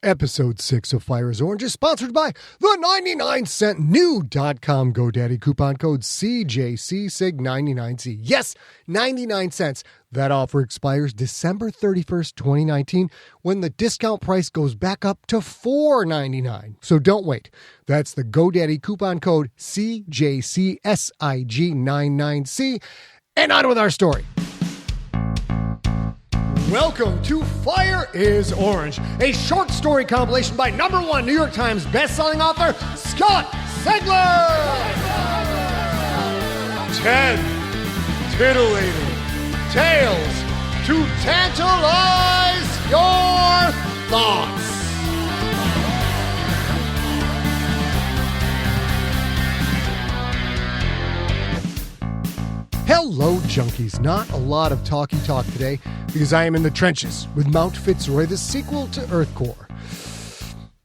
Episode 6 of Fire is Orange is sponsored by the 99-cent new.com GoDaddy coupon code CJCSIG99C. Yes, 99 cents. That offer expires December 31st, 2019, when the discount price goes back up to $4.99. So don't wait. That's the GoDaddy coupon code CJCSIG99C. And on with our story. Welcome to Fire is Orange, a short story compilation by #1 New York Times bestselling author Scott Segler. 10 titillating tales to tantalize your thoughts. Hello, junkies. Not a lot of talky talk today because I am in the trenches with Mount Fitzroy, the sequel to Earthcore.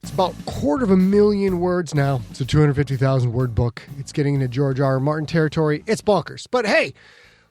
It's about 250,000 words now. It's a 250,000 word book. It's getting into George R. R. Martin territory. It's bonkers. But hey,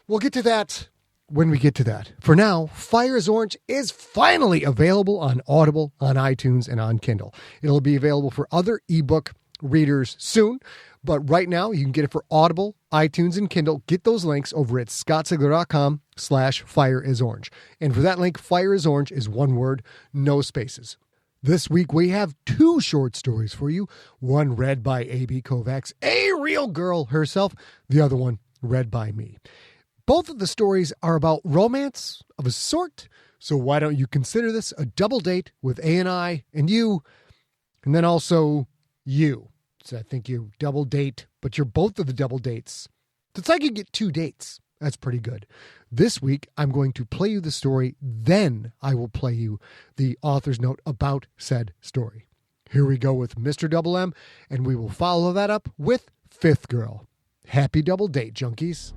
we'll get to that when we get to that. For now, Fire is Orange is finally available on Audible, on iTunes, and on Kindle. It'll be available for other ebook readers soon. But right now, you can get it for Audible, iTunes, and Kindle. Get those links over at scottsegler.com/fireisorange. And for that link, Fire is Orange is one word, no spaces. This week, we have 2 short stories for you. One read by A.B. Kovacs, a real girl herself. The other one read by me. Both of the stories are about romance of a sort. So why don't you consider this a double date with A and I and you, and then also you. So I think you double date, but you're both of the double dates. It's like you get 2 dates. That's pretty good. This week, I'm going to play you the story. Then I will play you the author's note about said story. Here we go with Mr. Double M, and we will follow that up with Fifth Girl. Happy double date, junkies.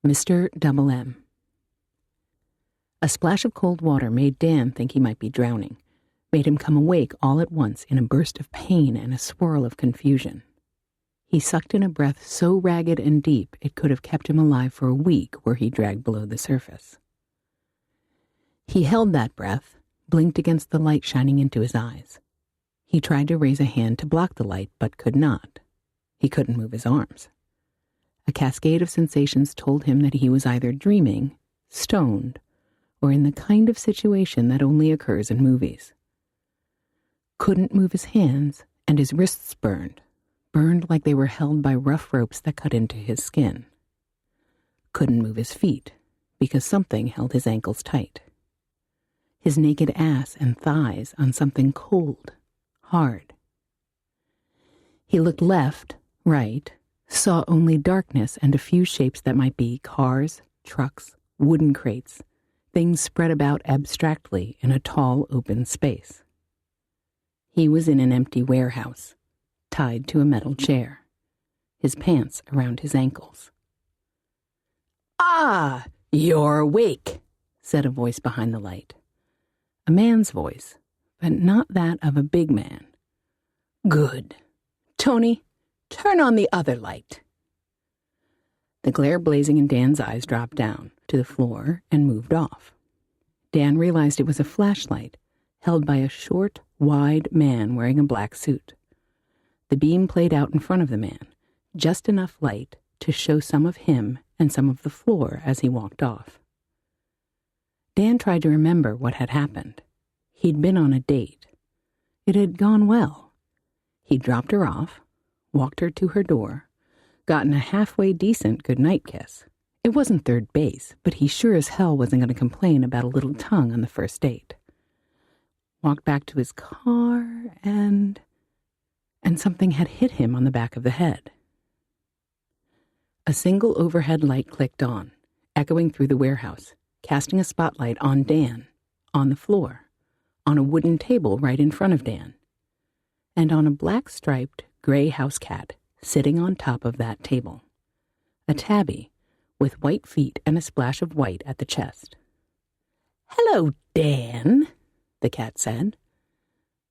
Mr. Double M. A splash of cold water made Dan think he might be drowning, made him come awake all at once in a burst of pain and a swirl of confusion. He sucked in a breath so ragged and deep it could have kept him alive for a week were he dragged below the surface. He held that breath, blinked against the light shining into his eyes. He tried to raise a hand to block the light, but could not. He couldn't move his arms. A cascade of sensations told him that he was either dreaming, stoned, or in the kind of situation that only occurs in movies. Couldn't move his hands, and his wrists burned like they were held by rough ropes that cut into his skin. Couldn't move his feet, because something held his ankles tight. His naked ass and thighs on something cold, hard. He looked left, right, saw only darkness and a few shapes that might be cars, trucks, wooden crates, things spread about abstractly in a tall, open space. He was in an empty warehouse, tied to a metal chair, his pants around his ankles. "Ah, you're awake," said a voice behind the light. A man's voice, but not that of a big man. "Good. Tony, turn on the other light." The glare blazing in Dan's eyes dropped down to the floor and moved off. Dan realized it was a flashlight held by a short, wide man wearing a black suit. The beam played out in front of the man, just enough light to show some of him and some of the floor as he walked off. Dan tried to remember what had happened. He'd been on a date. It had gone well. He dropped her off, walked her to her door, gotten a halfway decent goodnight kiss. It wasn't third base, but he sure as hell wasn't going to complain about a little tongue on the first date. Walked back to his car, and something had hit him on the back of the head. A single overhead light clicked on, echoing through the warehouse, casting a spotlight on Dan, on the floor, on a wooden table right in front of Dan, and on a black-striped gray house cat sitting on top of that table. A tabby with white feet and a splash of white at the chest. "Hello, Dan," the cat said.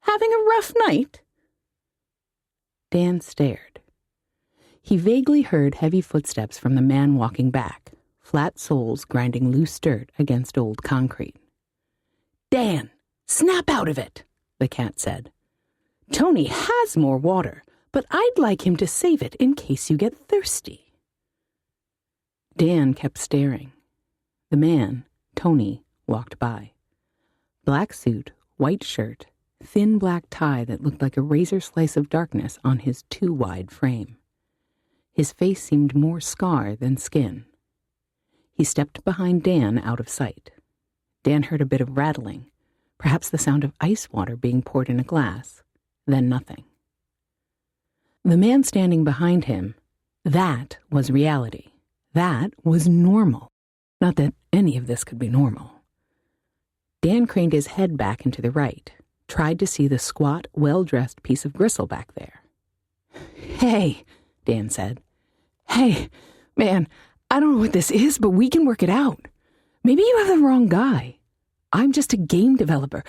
"Having a rough night?" Dan stared. He vaguely heard heavy footsteps from the man walking back, flat soles grinding loose dirt against old concrete. "Dan, snap out of it," the cat said. "Tony has more water, but I'd like him to save it in case you get thirsty." Dan kept staring. The man, Tony, walked by. Black suit, white shirt, thin black tie that looked like a razor slice of darkness on his too wide frame. His face seemed more scar than skin. He stepped behind Dan out of sight. Dan heard a bit of rattling, perhaps the sound of ice water being poured in a glass, then nothing. The man standing behind him, that was reality. That was normal. Not that any of this could be normal. Dan craned his head back and to the right, tried to see the squat, well-dressed piece of gristle back there. "Hey," Dan said. "Hey, man, I don't know what this is, but we can work it out. Maybe you have the wrong guy. I'm just a game developer.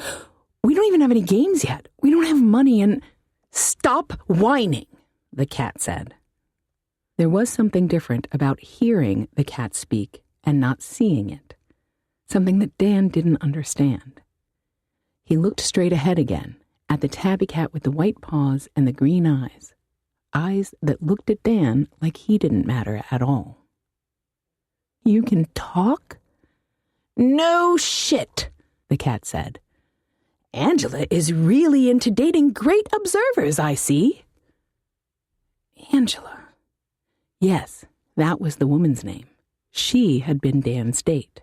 We don't even have any games yet. We don't have money and—" "Stop whining," the cat said. There was something different about hearing the cat speak and not seeing it. Something that Dan didn't understand. He looked straight ahead again, at the tabby cat with the white paws and the green eyes. Eyes that looked at Dan like he didn't matter at all. "You can talk?" "No shit," the cat said. "Angela is really into dating great observers, I see." Angela. Yes, that was the woman's name. She had been Dan's date.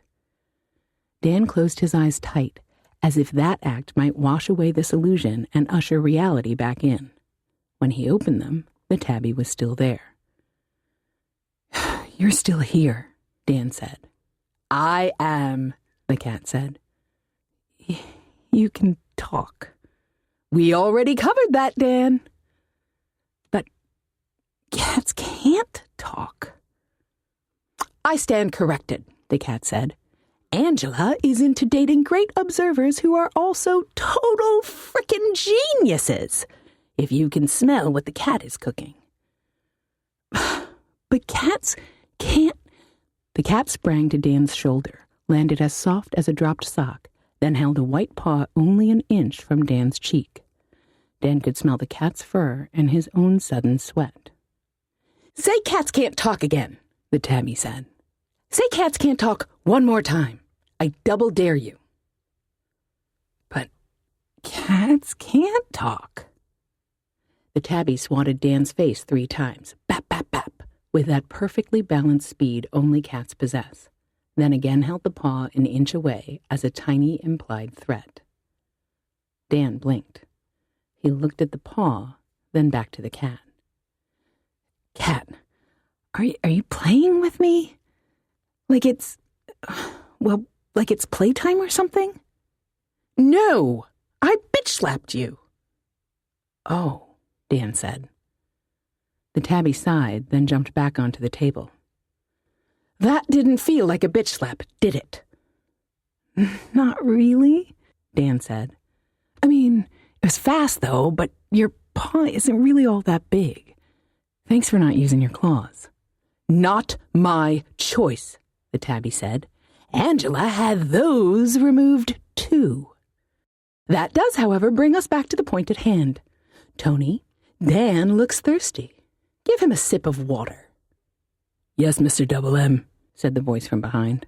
Dan closed his eyes tight, as if that act might wash away this illusion and usher reality back in. When he opened them, the tabby was still there. "You're still here," Dan said. "I am," the cat said. "You can talk." "We already covered that, Dan." "But cats can't talk." "I stand corrected," the cat said. "Angela is into dating great observers who are also total frickin' geniuses, if you can smell what the cat is cooking." "But cats can't—" The cat sprang to Dan's shoulder, landed as soft as a dropped sock, then held a white paw only an inch from Dan's cheek. Dan could smell the cat's fur and his own sudden sweat. "Say cats can't talk again," the tabby said. "Say cats can't talk one more time. I double dare you." "But cats can't talk." The tabby swatted Dan's face 3 times, bap, bap, bap, with that perfectly balanced speed only cats possess, then again held the paw an inch away as a tiny implied threat. Dan blinked. He looked at the paw, then back to the cat. "Cat, are you playing with me? Like it's playtime or something?" "No, I bitch-slapped you." "Oh," Dan said. The tabby sighed, then jumped back onto the table. "That didn't feel like a bitch slap, did it?" "Not really," Dan said. "I mean, it was fast, though, but your paw isn't really all that big. Thanks for not using your claws." "Not my choice," the tabby said. "Angela had those removed, too." "That does, however, bring us back to the point at hand. Tony, Dan looks thirsty. Give him a sip of water." "Yes, Mr. Double M," said the voice from behind.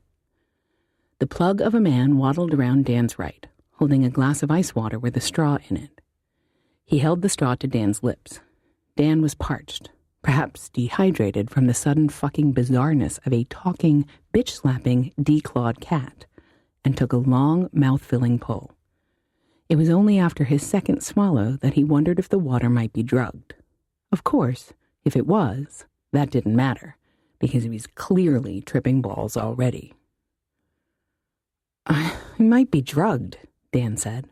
The plug of a man waddled around Dan's right, holding a glass of ice water with a straw in it. He held the straw to Dan's lips. Dan was parched, perhaps dehydrated from the sudden fucking bizarreness of a talking, bitch-slapping, declawed cat, and took a long, mouth-filling pull. It was only after his second swallow that he wondered if the water might be drugged. Of course, if it was, that didn't matter, because he was clearly tripping balls already. "I might be drugged," Dan said.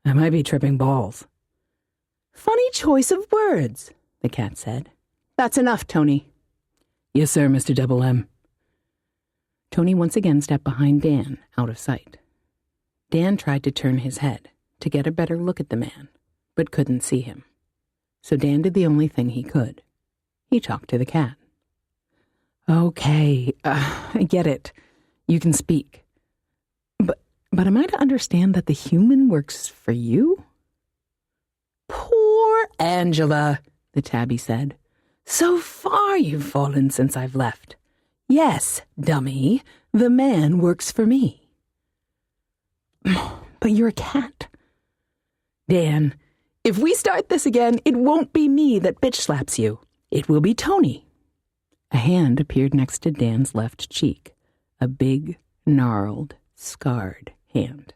"I might be tripping balls." "Funny choice of words," the cat said. "That's enough, Tony." "Yes, sir, Mr. Double M." Tony once again stepped behind Dan, out of sight. Dan tried to turn his head to get a better look at the man, but couldn't see him. So Dan did the only thing he could. He talked to the cat. Okay, I get it. You can speak. But am I to understand that the human works for you? Poor Angela, the tabby said. So far you've fallen since I've left. Yes, dummy, the man works for me. But you're a cat. Dan, if we start this again, it won't be me that bitch slaps you. It will be Tony. A hand appeared next to Dan's left cheek, a big, gnarled, scarred hand.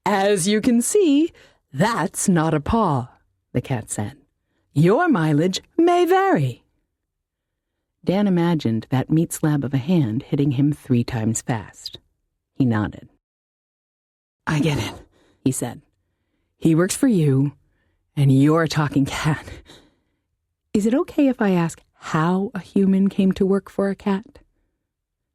As you can see, that's not a paw, the cat said. Your mileage may vary. Dan imagined that meat slab of a hand hitting him 3 times fast. He nodded. I get it, he said. He works for you, and you're a talking cat. Is it okay if I ask how a human came to work for a cat?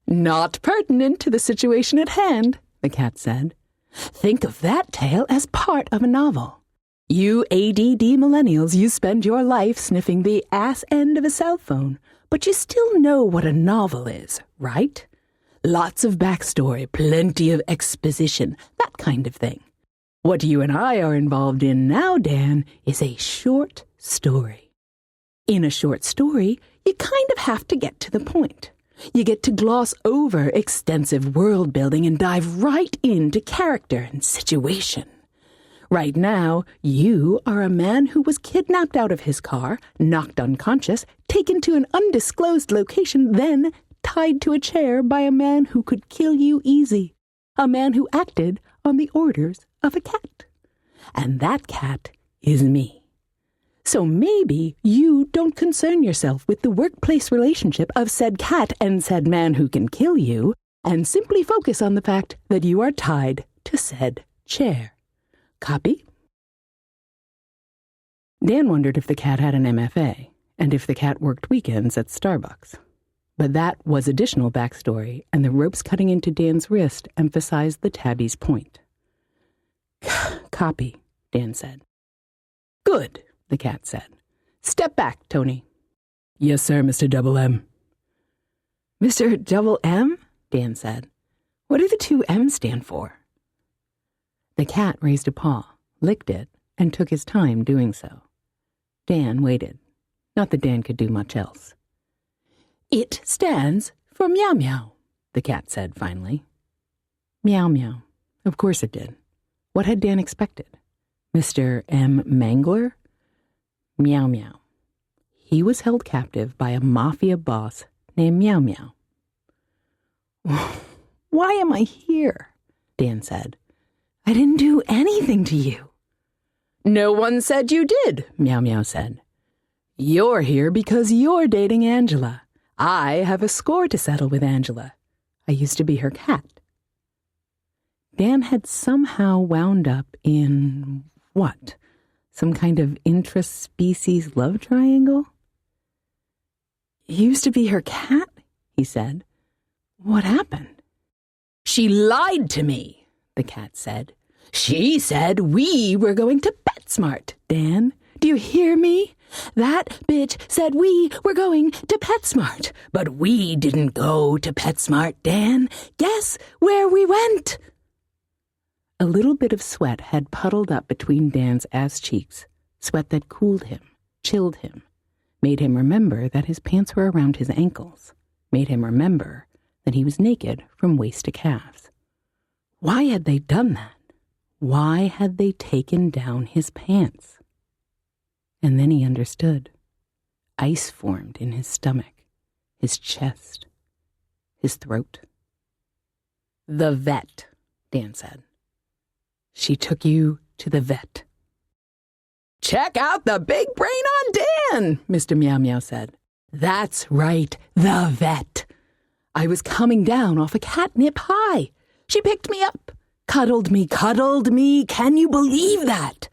Not pertinent to the situation at hand, the cat said. Think of that tale as part of a novel. You ADD millennials, you spend your life sniffing the ass end of a cell phone, but you still know what a novel is, right? Lots of backstory, plenty of exposition, that kind of thing. What you and I are involved in now, Dan, is a short story. In a short story, you kind of have to get to the point. You get to gloss over extensive world building and dive right into character and situation. Right now, you are a man who was kidnapped out of his car, knocked unconscious, taken to an undisclosed location, then tied to a chair by a man who could kill you easy. A man who acted on the orders of a cat. And that cat is me. So maybe you don't concern yourself with the workplace relationship of said cat and said man who can kill you, and simply focus on the fact that you are tied to said chair. Copy? Dan wondered if the cat had an MFA, and if the cat worked weekends at Starbucks. But that was additional backstory, and the ropes cutting into Dan's wrist emphasized the tabby's point. Copy, Dan said. Good, the cat said. Step back, Tony. Yes, sir, Mr. Double M. Mr. Double M? Dan said. What do the 2 M's stand for? The cat raised a paw, licked it, and took his time doing so. Dan waited. Not that Dan could do much else. It stands for Meow-Meow, the cat said finally. Meow-Meow. Of course it did. What had Dan expected? Mr. M. Mangler? Meow-Meow. He was held captive by a mafia boss named Meow-Meow. Why am I here? Dan said. I didn't do anything to you. No one said you did, Meow-Meow said. You're here because you're dating Angela. I have a score to settle with Angela. I used to be her cat. Dan had somehow wound up in, what? Some kind of intra-species love triangle? Used to be her cat, he said. What happened? She lied to me, the cat said. She said we were going to PetSmart, Dan. Do you hear me? That bitch said we were going to PetSmart, but we didn't go to PetSmart, Dan. Guess where we went? A little bit of sweat had puddled up between Dan's ass cheeks, sweat that cooled him, chilled him, made him remember that his pants were around his ankles, made him remember that he was naked from waist to calves. Why had they done that? Why had they taken down his pants? And then he understood. Ice formed in his stomach, his chest, his throat. The vet, Dan said. She took you to the vet. Check out the big brain on Dan, Mr. Meow-Meow said. That's right, the vet. I was coming down off a catnip high. She picked me up, cuddled me. Can you believe that?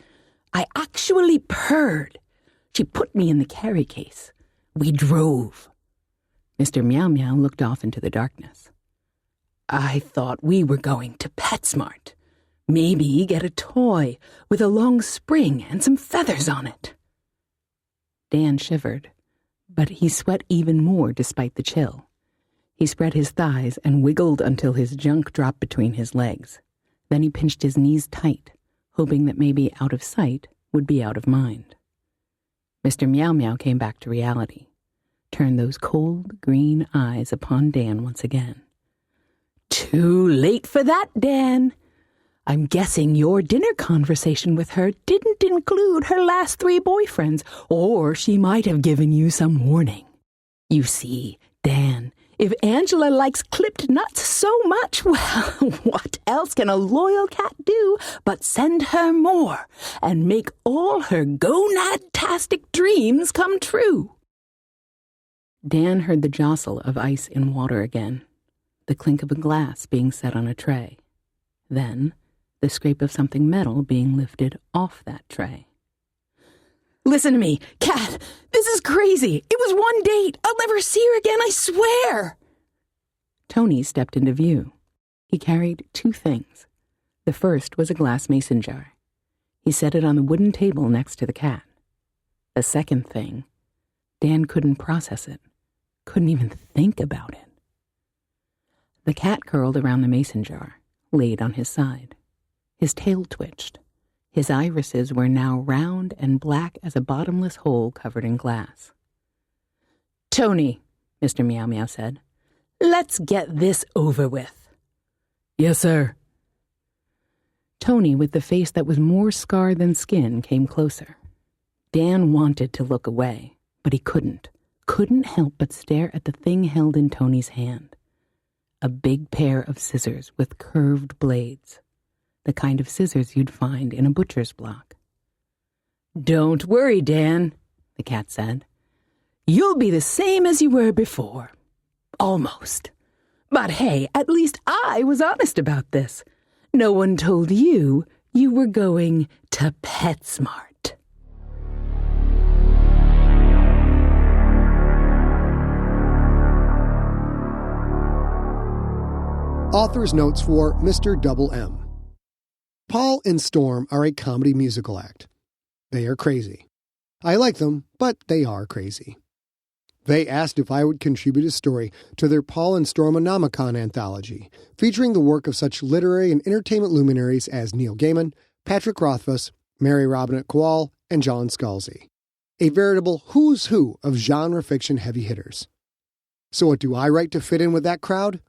I actually purred. She put me in the carry case. We drove. Mr. Meow-Meow looked off into the darkness. I thought we were going to PetSmart. Maybe get a toy with a long spring and some feathers on it. Dan shivered. but he sweat even more despite the chill. He spread his thighs and wiggled until his junk dropped between his legs. Then he pinched his knees tight, hoping that maybe out of sight would be out of mind. Mr. Meow-Meow came back to reality, turned those cold green eyes upon Dan once again. "Too late for that, Dan. I'm guessing your dinner conversation with her didn't include her last 3 boyfriends, or she might have given you some warning. You see, Dan, if Angela likes clipped nuts so much, well, what else can a loyal cat do but send her more and make all her gonad-tastic dreams come true?" Dan heard the jostle of ice in water again, the clink of a glass being set on a tray. Then, the scrape of something metal being lifted off that tray. "Listen to me, Cat. This is crazy. It was one date. I'll never see her again, I swear." Tony stepped into view. He carried 2 things. The first was a glass mason jar. He set it on the wooden table next to the cat. The second thing, Dan couldn't process it, couldn't even think about it. The cat curled around the mason jar, laid on his side. His tail twitched. His irises were now round and black as a bottomless hole covered in glass. "Tony," Mr. Meow-Meow said, "let's get this over with." "Yes, sir." Tony, with the face that was more scar than skin, came closer. Dan wanted to look away, but he couldn't help but stare at the thing held in Tony's hand. A big pair of scissors with curved blades. The kind of scissors you'd find in a butcher's block. "Don't worry, Dan," the cat said. "You'll be the same as you were before. Almost. But hey, at least I was honest about this. No one told you you were going to PetSmart." Author's notes for Mr. Double M. Paul and Storm are a comedy musical act. They are crazy. I like them, but they are crazy. They asked if I would contribute a story to their Paul and Storm Anomicon anthology, featuring the work of such literary and entertainment luminaries as Neil Gaiman, Patrick Rothfuss, Mary Robinette Kowal, and John Scalzi. A veritable who's who of genre fiction heavy hitters. So what do I write to fit in with that crowd?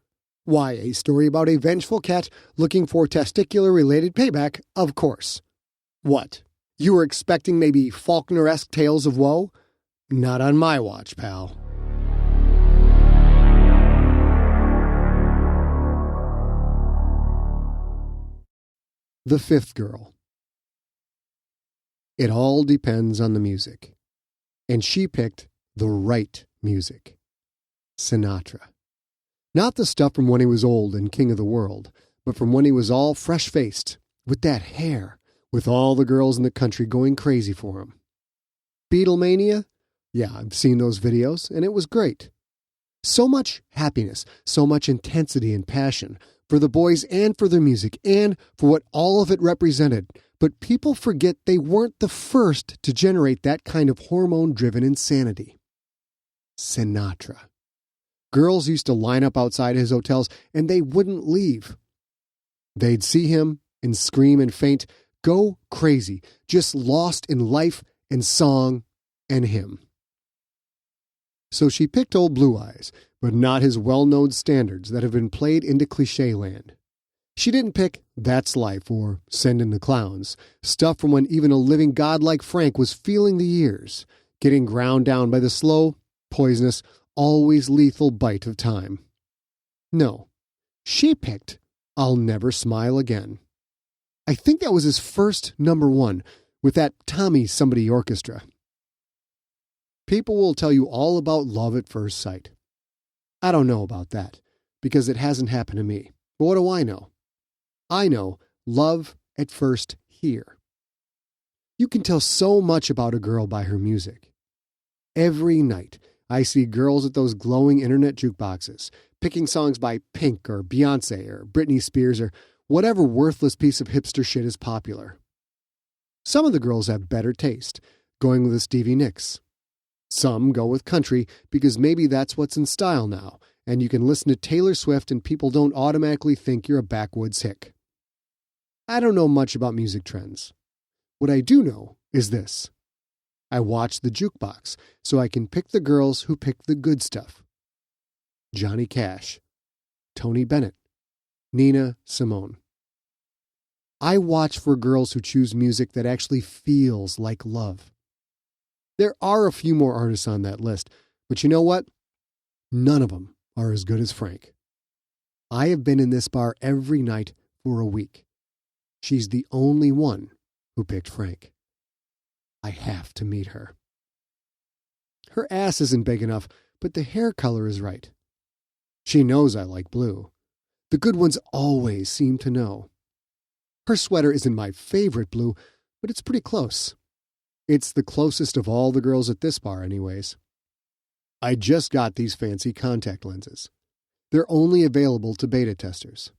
Why, a story about a vengeful cat looking for testicular-related payback, of course. What? You were expecting maybe Faulkner-esque tales of woe? Not on my watch, pal. The Fifth Girl. It all depends on the music. And she picked the right music. Sinatra. Not the stuff from when he was old and king of the world, but from when he was all fresh-faced, with that hair, with all the girls in the country going crazy for him. Beatlemania? Yeah, I've seen those videos, and it was great. So much happiness, so much intensity and passion, for the boys and for their music, and for what all of it represented. But people forget they weren't the first to generate that kind of hormone-driven insanity. Sinatra. Girls used to line up outside his hotels, and they wouldn't leave. They'd see him and scream and faint, go crazy, just lost in life and song and him. So she picked Old Blue Eyes, but not his well-known standards that have been played into cliché land. She didn't pick That's Life or Send in the Clowns, stuff from when even a living god like Frank was feeling the years, getting ground down by the slow, poisonous, always lethal bite of time. No, she picked I'll Never Smile Again. I think that was his first #1 with that Tommy Somebody orchestra. People will tell you all about love at first sight. I don't know about that, because it hasn't happened to me. But what do I know? I know love at first hear. You can tell so much about a girl by her music. Every night, I see girls at those glowing internet jukeboxes, picking songs by Pink or Beyonce or Britney Spears or whatever worthless piece of hipster shit is popular. Some of the girls have better taste, going with a Stevie Nicks. Some go with country because maybe that's what's in style now, and you can listen to Taylor Swift and people don't automatically think you're a backwoods hick. I don't know much about music trends. What I do know is this. I watch the jukebox so I can pick the girls who pick the good stuff. Johnny Cash, Tony Bennett, Nina Simone. I watch for girls who choose music that actually feels like love. There are a few more artists on that list, but you know what? None of them are as good as Frank. I have been in this bar every night for a week. She's the only one who picked Frank. I have to meet her. Her ass isn't big enough, but the hair color is right. She knows I like blue. The good ones always seem to know. Her sweater isn't my favorite blue, but it's pretty close. It's the closest of all the girls at this bar anyways. I just got these fancy contact lenses. They're only available to beta testers.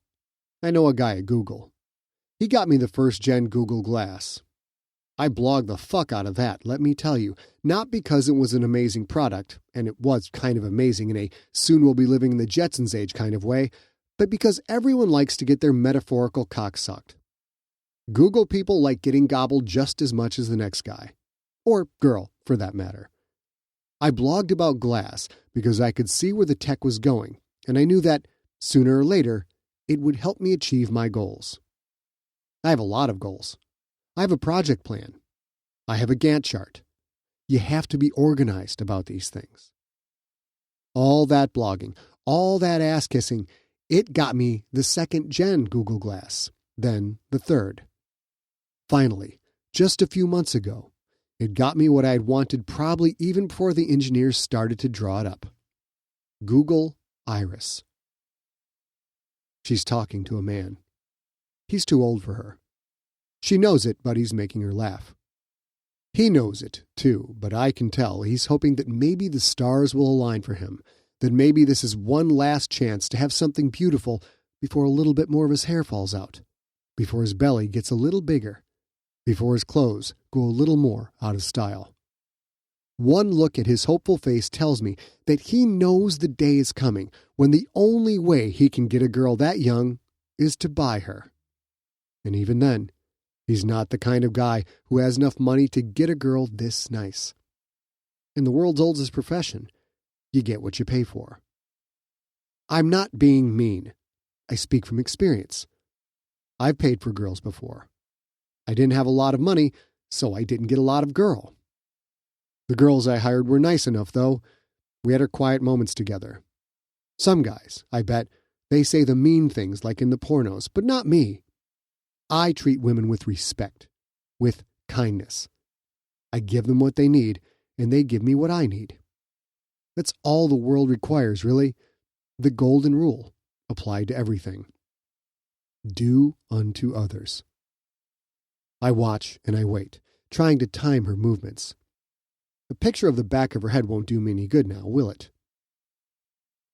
I know a guy at Google. He got me the first-gen Google Glass. I blogged the fuck out of that, let me tell you, not because it was an amazing product, and it was kind of amazing in a soon we'll be living in the Jetsons age kind of way, but because everyone likes to get their metaphorical cock sucked. Google people like getting gobbled just as much as the next guy. Or girl, for that matter. I blogged about glass because I could see where the tech was going, and I knew that, sooner or later, it would help me achieve my goals. I have a lot of goals. I have a project plan. I have a Gantt chart. You have to be organized about these things. All that blogging, all that ass-kissing, it got me the second-gen Google Glass, then the third. Finally, just a few months ago, it got me what I had wanted probably even before the engineers started to draw it up. Google Iris. She's talking to a man. He's too old for her. She knows it, but he's making her laugh. He knows it, too, but I can tell he's hoping that maybe the stars will align for him, that maybe this is one last chance to have something beautiful before a little bit more of his hair falls out, before his belly gets a little bigger, before his clothes go a little more out of style. One look at his hopeful face tells me that he knows the day is coming when the only way he can get a girl that young is to buy her. And even then, he's not the kind of guy who has enough money to get a girl this nice. In the world's oldest profession, you get what you pay for. I'm not being mean. I speak from experience. I've paid for girls before. I didn't have a lot of money, so I didn't get a lot of girl. The girls I hired were nice enough, though. We had our quiet moments together. Some guys, I bet, they say the mean things like in the pornos, but not me. I treat women with respect, with kindness. I give them what they need, and they give me what I need. That's all the world requires, really. The golden rule, applied to everything. Do unto others. I watch and I wait, trying to time her movements. A picture of the back of her head won't do me any good now, will it?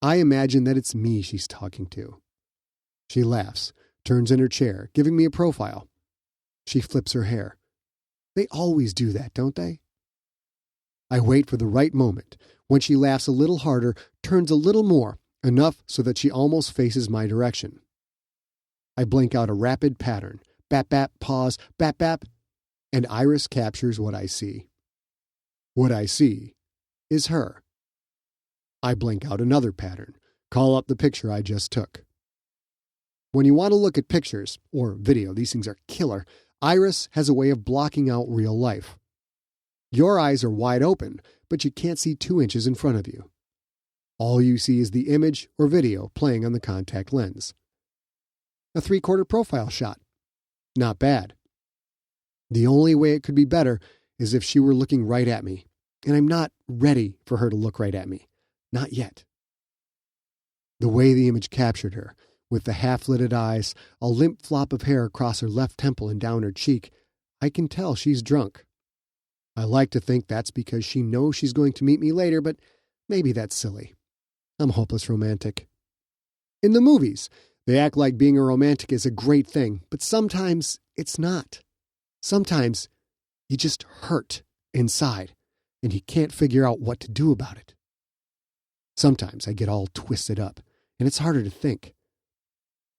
I imagine that it's me she's talking to. She laughs, turns in her chair, giving me a profile. She flips her hair. They always do that, don't they? I wait for the right moment, when she laughs a little harder, turns a little more, enough so that she almost faces my direction. I blink out a rapid pattern, bap bap, pause, bap bap, and Iris captures what I see. What I see is her. I blink out another pattern, call up the picture I just took. When you want to look at pictures, or video, these things are killer, Iris has a way of blocking out real life. Your eyes are wide open, but you can't see 2 inches in front of you. All you see is the image or video playing on the contact lens. A 3/4 profile shot. Not bad. The only way it could be better is if she were looking right at me, and I'm not ready for her to look right at me. Not yet. The way the image captured her, with the half-lidded eyes, a limp flop of hair across her left temple and down her cheek, I can tell she's drunk. I like to think that's because she knows she's going to meet me later, but maybe that's silly. I'm a hopeless romantic. In the movies, they act like being a romantic is a great thing, but sometimes it's not. Sometimes you just hurt inside, and you can't figure out what to do about it. Sometimes I get all twisted up, and it's harder to think.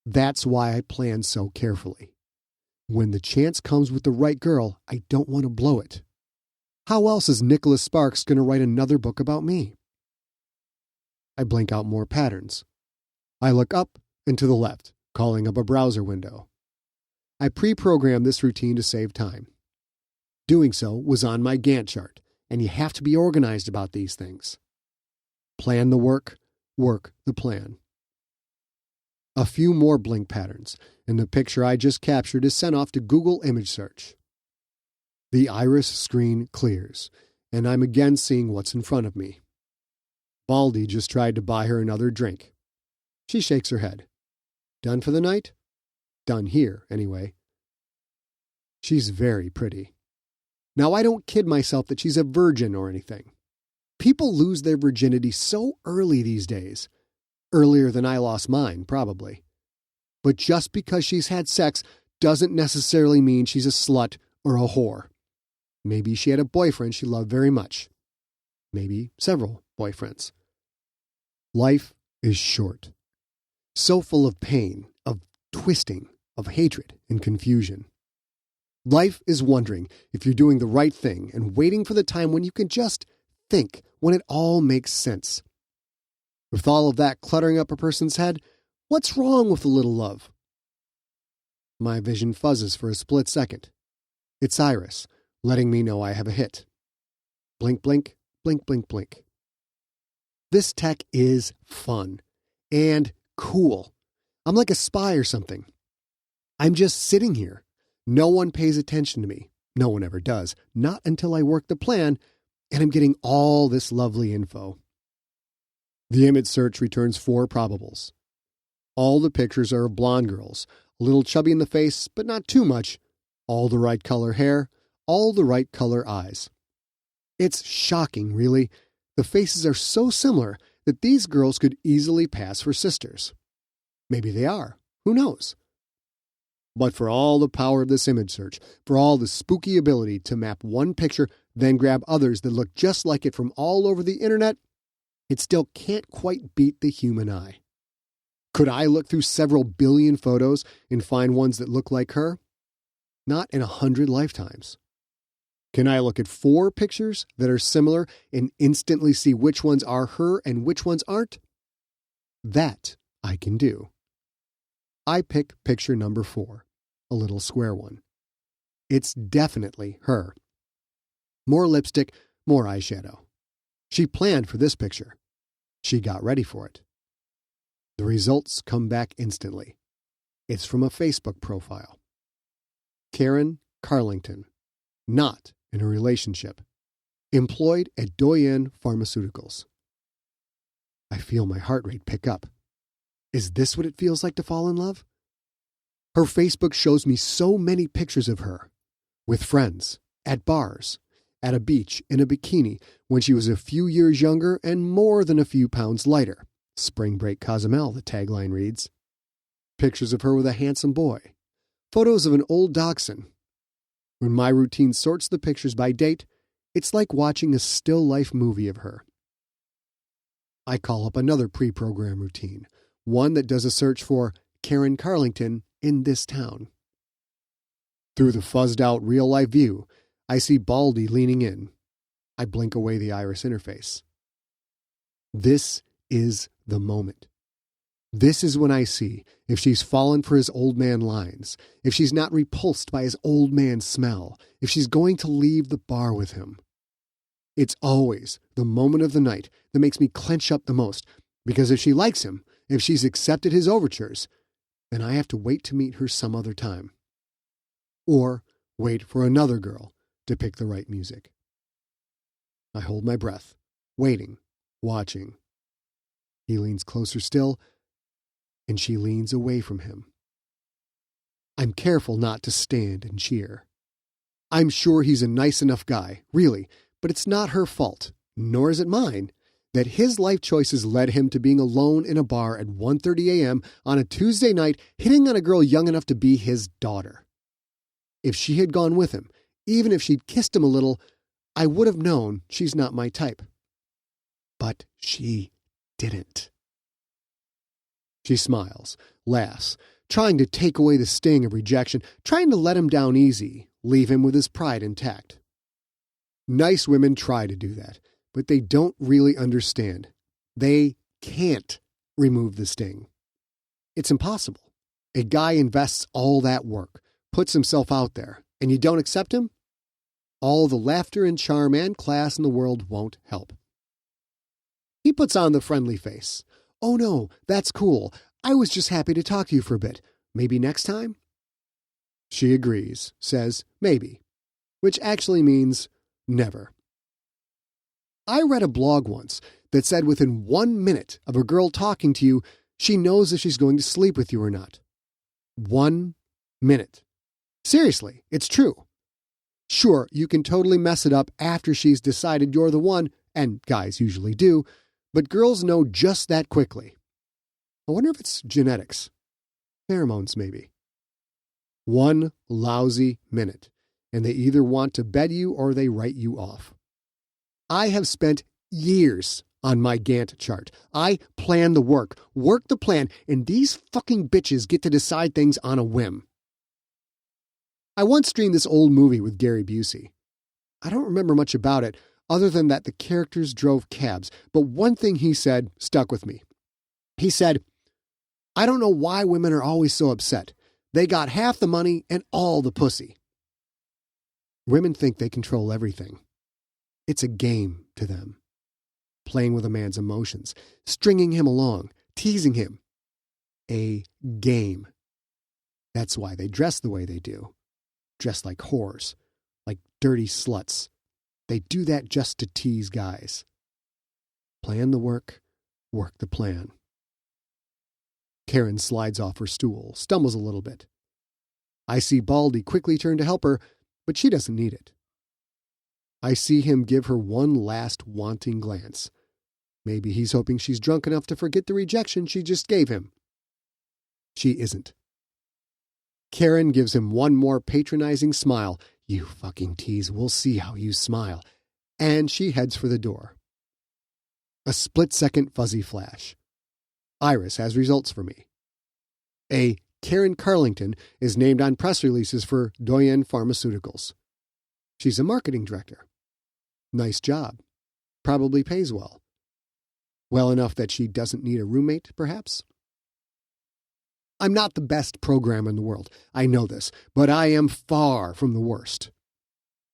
That's why I plan so carefully. When the chance comes with the right girl, I don't want to blow it. How else is Nicholas Sparks going to write another book about me? I blink out more patterns. I look up and to the left, calling up a browser window. I pre-programmed this routine to save time. Doing so was on my Gantt chart, and you have to be organized about these things. Plan the work, work the plan. A few more blink patterns, and the picture I just captured is sent off to Google image search. The iris screen clears, and I'm again seeing what's in front of me. Baldy just tried to buy her another drink. She shakes her head. Done for the night? Done here, anyway. She's very pretty. Now, I don't kid myself that she's a virgin or anything. People lose their virginity so early these days. Earlier than I lost mine, probably. But just because she's had sex doesn't necessarily mean she's a slut or a whore. Maybe she had a boyfriend she loved very much. Maybe several boyfriends. Life is short. So full of pain, of twisting, of hatred and confusion. Life is wondering if you're doing the right thing and waiting for the time when you can just think, when it all makes sense. With all of that cluttering up a person's head, what's wrong with a little love? My vision fuzzes for a split second. It's Iris, letting me know I have a hit. Blink, blink, blink, blink, blink. This tech is fun and cool. I'm like a spy or something. I'm just sitting here. No one pays attention to me. No one ever does. Not until I work the plan, and I'm getting all this lovely info. The image search returns 4 probables. All the pictures are of blonde girls, a little chubby in the face, but not too much, all the right color hair, all the right color eyes. It's shocking, really. The faces are so similar that these girls could easily pass for sisters. Maybe they are. Who knows? But for all the power of this image search, for all the spooky ability to map one picture, then grab others that look just like it from all over the internet, it still can't quite beat the human eye. Could I look through several billion photos and find ones that look like her? Not in 100 lifetimes. Can I look at 4 pictures that are similar and instantly see which ones are her and which ones aren't? That I can do. I pick picture number 4, a little square one. It's definitely her. More lipstick, more eyeshadow. She planned for this picture. She got ready for it. The results come back instantly. It's from a Facebook profile. Karen Carlington, not in a relationship, employed at Doyen Pharmaceuticals. I feel my heart rate pick up. Is this what it feels like to fall in love? Her Facebook shows me so many pictures of her, with friends, at bars, at a beach, in a bikini, when she was a few years younger and more than a few pounds lighter. Spring Break Cozumel, the tagline reads. Pictures of her with a handsome boy. Photos of an old dachshund. When my routine sorts the pictures by date, it's like watching a still life movie of her. I call up another pre-program routine, one that does a search for Karen Carlington in this town. Through the fuzzed-out real-life view, I see Baldy leaning in. I blink away the iris interface. This is the moment. This is when I see if she's fallen for his old man lines, if she's not repulsed by his old man smell, if she's going to leave the bar with him. It's always the moment of the night that makes me clench up the most, because if she likes him, if she's accepted his overtures, then I have to wait to meet her some other time. Or wait for another girl to pick the right music. I hold my breath, waiting, watching. He leans closer still, and she leans away from him. I'm careful not to stand and cheer. I'm sure he's a nice enough guy, really, but it's not her fault, nor is it mine, that his life choices led him to being alone in a bar at 1:30 a.m. on a Tuesday night, hitting on a girl young enough to be his daughter. If she had gone with him, even if she'd kissed him a little, I would have known she's not my type. But she didn't. She smiles, laughs, trying to take away the sting of rejection, trying to let him down easy, leave him with his pride intact. Nice women try to do that, but they don't really understand. They can't remove the sting. It's impossible. A guy invests all that work, puts himself out there, and you don't accept him? All the laughter and charm and class in the world won't help. He puts on the friendly face. Oh no, that's cool. I was just happy to talk to you for a bit. Maybe next time? She agrees, says maybe, which actually means never. I read a blog once that said within 1 minute of a girl talking to you, she knows if she's going to sleep with you or not. 1 minute. Seriously, it's true. Sure, you can totally mess it up after she's decided you're the one, and guys usually do, but girls know just that quickly. I wonder if it's genetics. Pheromones, maybe. 1 lousy minute, and they either want to bed you or they write you off. I have spent years on my Gantt chart. I plan the work the plan, and these fucking bitches get to decide things on a whim. I once streamed this old movie with Gary Busey. I don't remember much about it, other than that the characters drove cabs, but one thing he said stuck with me. He said, I don't know why women are always so upset. They got half the money and all the pussy. Women think they control everything. It's a game to them. Playing with a man's emotions, stringing him along, teasing him. A game. That's why they dress the way they do. Dress like whores, like dirty sluts. They do that just to tease guys. Plan the work the plan. Karen slides off her stool, stumbles a little bit. I see Baldy quickly turn to help her, but she doesn't need it. I see him give her one last wanting glance. Maybe he's hoping she's drunk enough to forget the rejection she just gave him. She isn't. Karen gives him one more patronizing smile. You fucking tease, we'll see how you smile. And she heads for the door. A split-second fuzzy flash. Iris has results for me. A Karen Carlington is named on press releases for Doyen Pharmaceuticals. She's a marketing director. Nice job. Probably pays well. Well enough that she doesn't need a roommate, perhaps? I'm not the best programmer in the world. I know this, but I am far from the worst.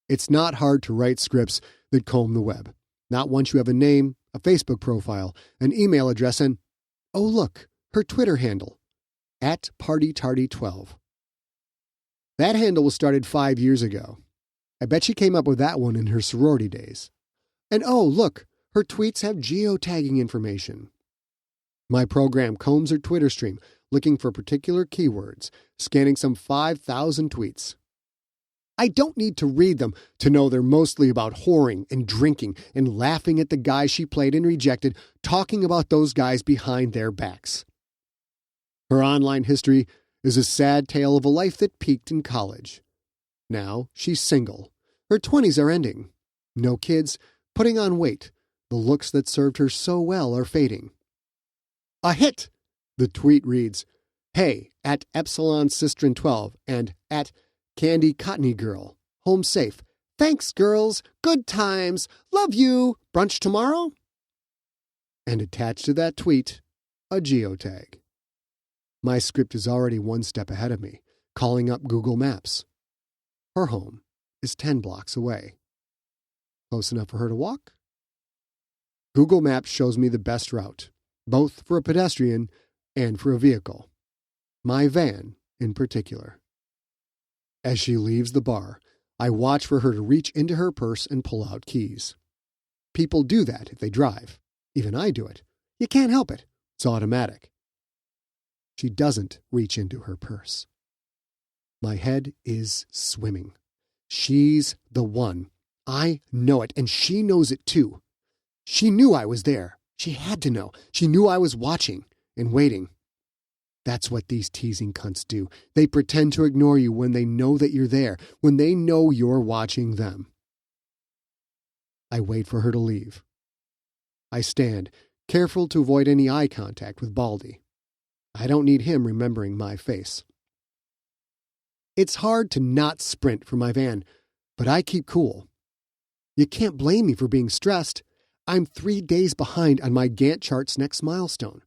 It's not hard to write scripts that comb the web. Not once you have a name, a Facebook profile, an email address, and, oh look, her Twitter handle, @PartyTardy12. That handle was started 5 years ago. I bet she came up with that one in her sorority days. And oh, look, her tweets have geotagging information. My program combs her Twitter stream, looking for particular keywords, scanning some 5,000 tweets. I don't need to read them to know they're mostly about whoring and drinking and laughing at the guys she played and rejected, talking about those guys behind their backs. Her online history is a sad tale of a life that peaked in college. Now she's single. Her 20s are ending. No kids, putting on weight. The looks that served her so well are fading. A hit! The tweet reads, Hey, @EpsilonCistern12 and @Candy Cottony Girl. Home safe. Thanks, girls. Good times. Love you. Brunch tomorrow? And attached to that tweet, a geotag. My script is already one step ahead of me, calling up Google Maps. Her home is 10 blocks away. Close enough for her to walk? Google Maps shows me the best route, both for a pedestrian and for a vehicle. My van, in particular. As she leaves the bar, I watch for her to reach into her purse and pull out keys. People do that if they drive. Even I do it. You can't help it. It's automatic. She doesn't reach into her purse. My head is swimming. She's the one. I know it, and she knows it too. She knew I was there. She had to know. She knew I was watching and waiting. That's what these teasing cunts do. They pretend to ignore you when they know that you're there, when they know you're watching them. I wait for her to leave. I stand, careful to avoid any eye contact with Baldy. I don't need him remembering my face. It's hard to not sprint for my van, but I keep cool. You can't blame me for being stressed. I'm 3 days behind on my Gantt chart's next milestone.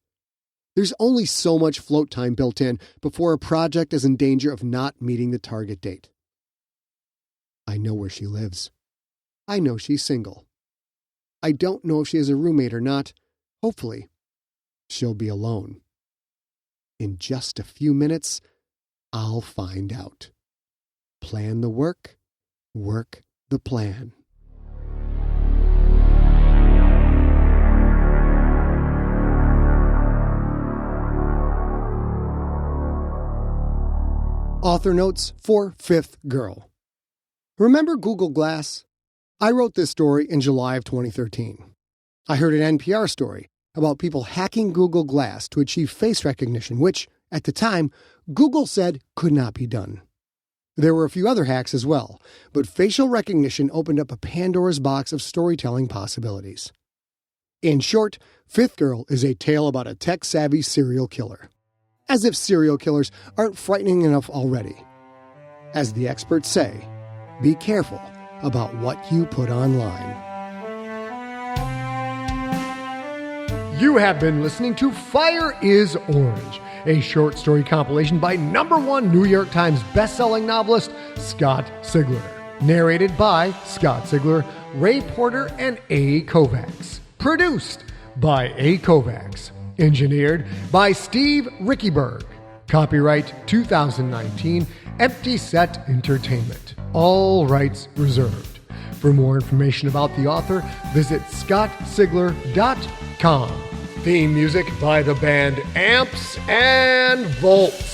There's only so much float time built in before a project is in danger of not meeting the target date. I know where she lives. I know she's single. I don't know if she has a roommate or not. Hopefully, she'll be alone. In just a few minutes, I'll find out. Plan the work, work the plan. Author notes for Fifth Girl. Remember Google Glass? I wrote this story in July of 2013. I heard an NPR story about people hacking Google Glass to achieve face recognition, which, at the time, Google said could not be done. There were a few other hacks as well, but facial recognition opened up a Pandora's box of storytelling possibilities. In short, Fifth Girl is a tale about a tech-savvy serial killer. As if serial killers aren't frightening enough already. As the experts say, be careful about what you put online. You have been listening to Fire is Orange, a short story compilation by #1 New York Times bestselling novelist Scott Sigler. Narrated by Scott Sigler, Ray Porter, and A. Kovacs. Produced by A. Kovacs. Engineered by Steve Rickyberg. Copyright 2019, Empty Set Entertainment. All rights reserved. For more information about the author, visit scottsigler.com. Theme music by the band Amps and Volts.